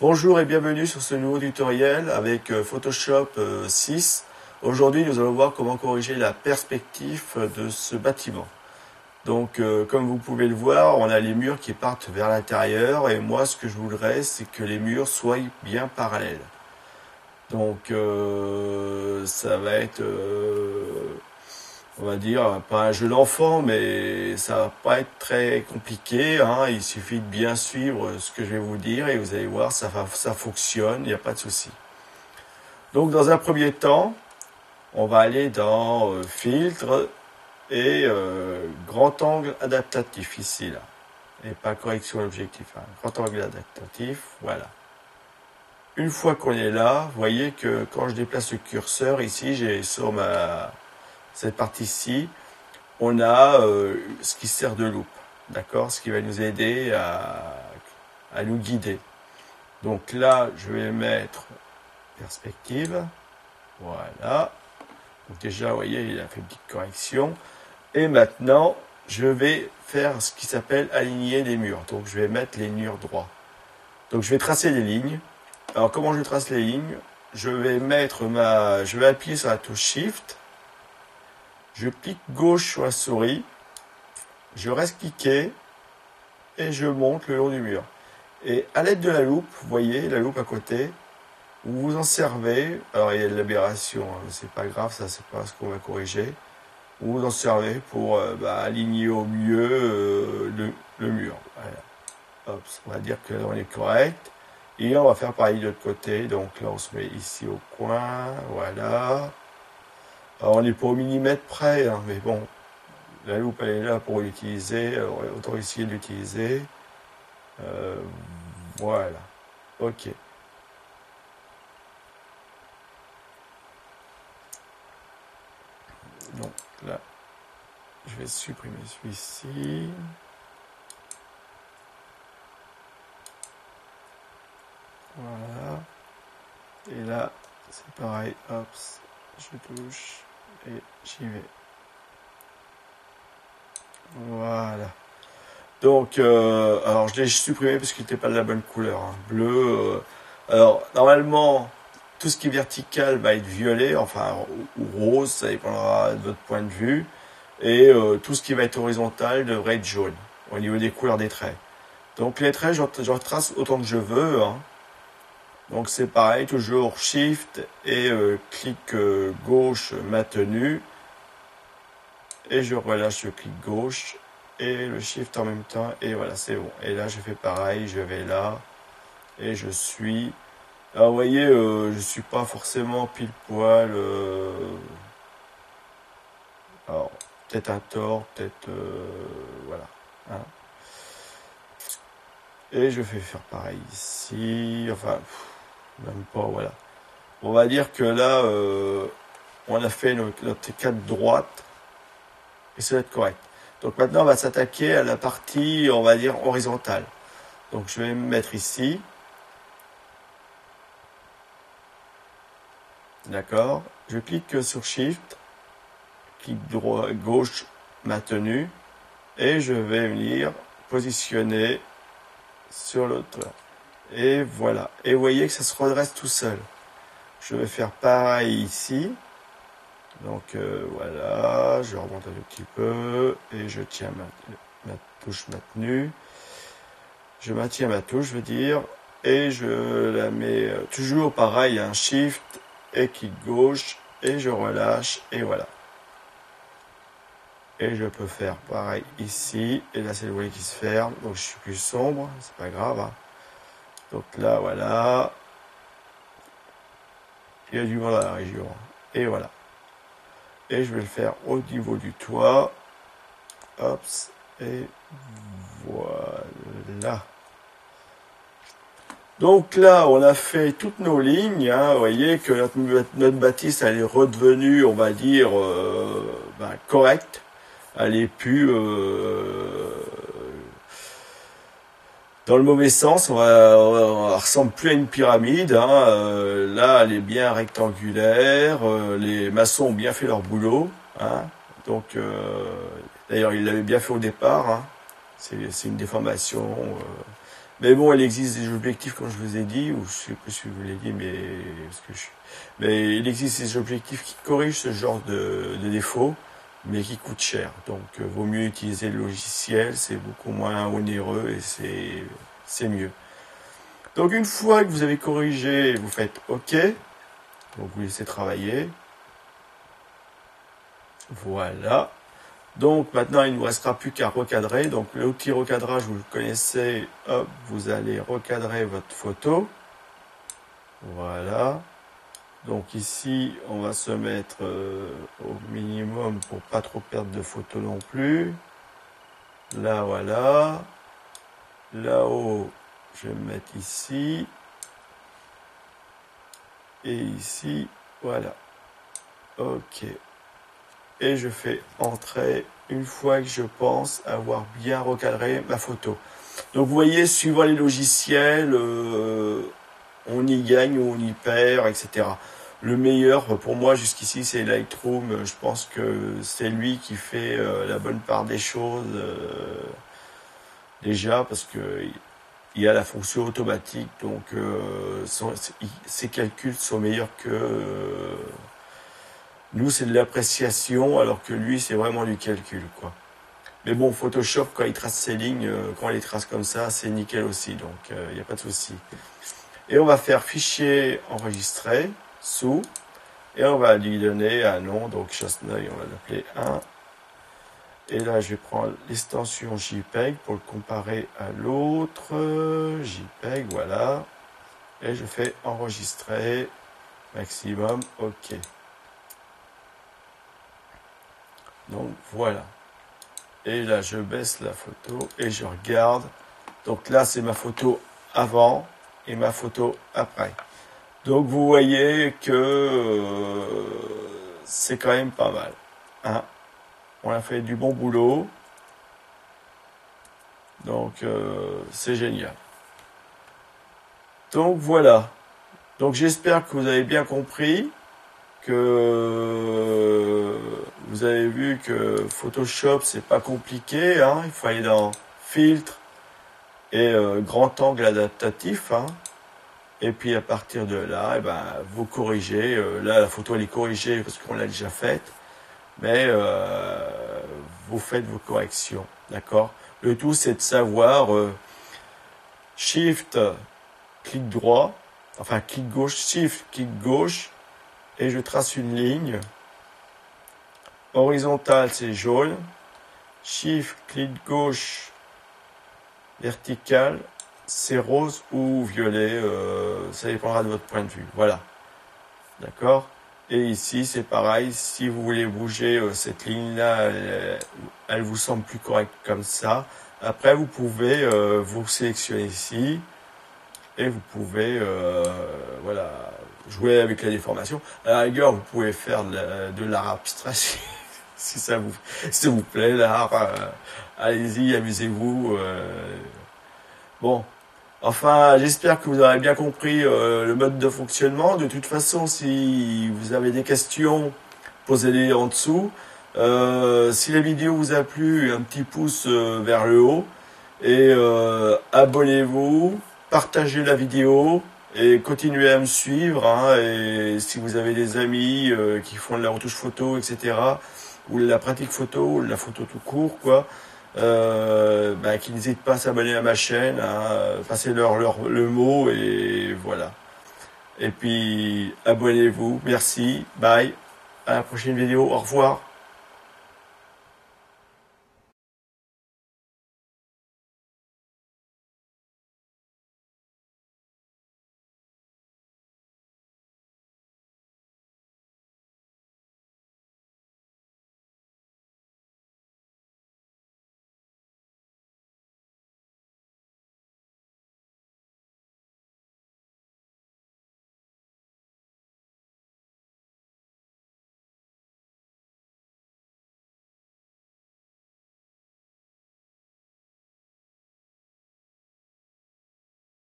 Bonjour et bienvenue sur ce nouveau tutoriel avec Photoshop 6. Aujourd'hui, nous allons voir comment corriger la perspective de ce bâtiment. Donc, comme vous pouvez le voir, on a les murs qui partent vers l'intérieur et moi, ce que je voudrais, c'est que les murs soient bien parallèles. Donc, ça va être, on va dire, pas un jeu d'enfant, mais ça va pas être très compliqué, hein. Il suffit de bien suivre ce que je vais vous dire et vous allez voir, ça fonctionne, il n'y a pas de souci. Donc, dans un premier temps, on va aller dans filtre et grand angle adaptatif ici, là. Et pas correction objectif, hein. Grand angle adaptatif, voilà. Une fois qu'on est là, vous voyez que quand je déplace le curseur ici, j'ai sur cette partie-ci, on a ce qui sert de loupe, d'accord, ce qui va nous aider à nous guider. Donc là, je vais mettre perspective, voilà. Donc déjà, vous voyez, il a fait une petite correction. Et maintenant, je vais faire ce qui s'appelle aligner les murs. Donc je vais mettre les murs droits. Donc je vais tracer les lignes. Alors comment je trace les lignes? Je vais appuyer sur la touche Shift. Je clique gauche sur la souris. Je reste cliqué et je monte le long du mur. Et à l'aide de la loupe, vous voyez la loupe à côté, vous vous en servez. Alors il y a de l'aberration, hein, mais c'est pas grave, ça c'est pas ce qu'on va corriger. Vous vous en servez pour aligner au mieux le mur. Voilà. Hop, on va dire que là on est correct. Et on va faire pareil de l'autre côté. Donc là, on se met ici au coin. Voilà. Alors, on n'est pas au millimètre près, hein, mais bon, la loupe, elle est là pour l'utiliser. Alors, autant essayer de l'utiliser. Voilà. OK. Donc là, je vais supprimer celui-ci. Voilà. Et là, c'est pareil. Hop, je touche et j'y vais. Voilà. Donc, alors je l'ai supprimé parce qu'il n'était pas de la bonne couleur, hein. Bleu. Alors, normalement, tout ce qui est vertical va être violet, enfin, ou rose, ça dépendra de votre point de vue. Et tout ce qui va être horizontal devrait être jaune, au niveau des couleurs des traits. Donc, les traits, j'en trace autant que je veux, hein. Donc c'est pareil, toujours Shift et clic gauche maintenu. Et je relâche le clic gauche et le Shift en même temps. Et voilà, c'est bon. Et là, je fais pareil, je vais là et je suis... Alors vous voyez, je suis pas forcément pile poil. Alors, peut-être un tort, peut-être... voilà. Hein. Et je fais faire pareil ici. Enfin... même pas, voilà. On va dire que là, on a fait notre cadre droite, et ça va être correct. Donc maintenant, on va s'attaquer à la partie, on va dire, horizontale. Donc je vais me mettre ici. D'accord. Je clique sur Shift, clic droit, gauche maintenu, et je vais venir positionner sur l'autre. Et voilà. Et vous voyez que ça se redresse tout seul. Je vais faire pareil ici. Donc voilà, je remonte un petit peu et je tiens ma touche maintenue. Je maintiens ma touche, je veux dire, et je la mets toujours pareil, un Shift et clic gauche et je relâche et voilà. Et je peux faire pareil ici et là c'est le volet qui se ferme, donc je suis plus sombre, c'est pas grave, hein. Donc là, voilà. Il y a du monde dans la région. Et voilà. Et je vais le faire au niveau du toit. Hop. Et voilà. Donc là, on a fait toutes nos lignes. Hein. Vous voyez que notre bâtisse, elle est redevenue, on va dire, correcte. Elle est plus... dans le mauvais sens, on ressemble plus à une pyramide. Hein. Là, elle est bien rectangulaire. Les maçons ont bien fait leur boulot. Hein. Donc, d'ailleurs, ils l'avaient bien fait au départ. Hein. C'est une déformation Mais bon, il existe des objectifs, comme je vous ai dit, ou je sais plus si je vous l'ai dit, mais il existe des objectifs qui corrigent ce genre de défauts, mais qui coûtent cher. Donc, vaut mieux utiliser le logiciel, c'est beaucoup moins onéreux et c'est mieux. Donc, une fois que vous avez corrigé, vous faites OK. Donc, vous laissez travailler. Voilà. Donc maintenant, il ne nous restera plus qu'à recadrer. Donc l'outil recadrage, vous le connaissez. Hop, vous allez recadrer votre photo. Voilà. Donc ici, on va se mettre au minimum pour pas trop perdre de photos non plus. Là, voilà. Là-haut, je vais me mettre ici. Et ici, voilà. OK. Et je fais entrer une fois que je pense avoir bien recadré ma photo. Donc vous voyez, suivant les logiciels, on y gagne ou on y perd, etc. Le meilleur pour moi jusqu'ici, c'est Lightroom. Je pense que c'est lui qui fait la bonne part des choses déjà, parce que il y a la fonction automatique, donc ses calculs sont meilleurs que... nous, c'est de l'appréciation, alors que lui, c'est vraiment du calcul, quoi. Mais bon, Photoshop, quand il trace ses lignes, quand il les trace comme ça, c'est nickel aussi, donc il n'y a pas de souci. Et on va faire fichier enregistré, sous, et on va lui donner un nom, donc Chasseneuil, on va l'appeler 1. Et là, je vais prendre l'extension JPEG pour le comparer à l'autre, JPEG, voilà. Et je fais enregistrer, maximum, OK. Donc voilà. Et là, je baisse la photo et je regarde. Donc là, c'est ma photo avant et ma photo après. Donc vous voyez que c'est quand même pas mal. Hein, on a fait du bon boulot. Donc c'est génial. Donc voilà. Donc j'espère que vous avez bien compris, que vous avez vu que Photoshop c'est pas compliqué, hein. Il faut aller dans filtre et grand angle adaptatif, hein. Et puis à partir de là, eh ben, vous corrigez. Là la photo elle est corrigée parce qu'on l'a déjà faite, mais vous faites vos corrections, d'accord. Le tout c'est de savoir Shift, clic droit, enfin clic gauche, Shift, clic gauche, et je trace une ligne. Horizontale, c'est jaune. Shift, clic gauche, vertical, c'est rose ou violet. Ça dépendra de votre point de vue. Voilà. D'accord. Et ici, c'est pareil. Si vous voulez bouger cette ligne-là, elle vous semble plus correcte comme ça. Après, vous pouvez vous sélectionner ici. Et vous pouvez voilà, jouer avec la déformation. À la rigueur, vous pouvez faire de l'art abstrait si ça vous plaît, l'art. Allez-y, amusez-vous. Bon, enfin, j'espère que vous aurez bien compris le mode de fonctionnement. De toute façon, si vous avez des questions, posez-les en dessous. Si la vidéo vous a plu, un petit pouce vers le haut. Et abonnez-vous. Partagez la vidéo et continuez à me suivre, hein, et si vous avez des amis qui font de la retouche photo, etc., ou de la pratique photo, ou de la photo tout court, quoi, qui n'hésitent pas à s'abonner à ma chaîne, hein, passez-leur le mot, et voilà. Et puis, abonnez-vous, merci, bye, à la prochaine vidéo, au revoir.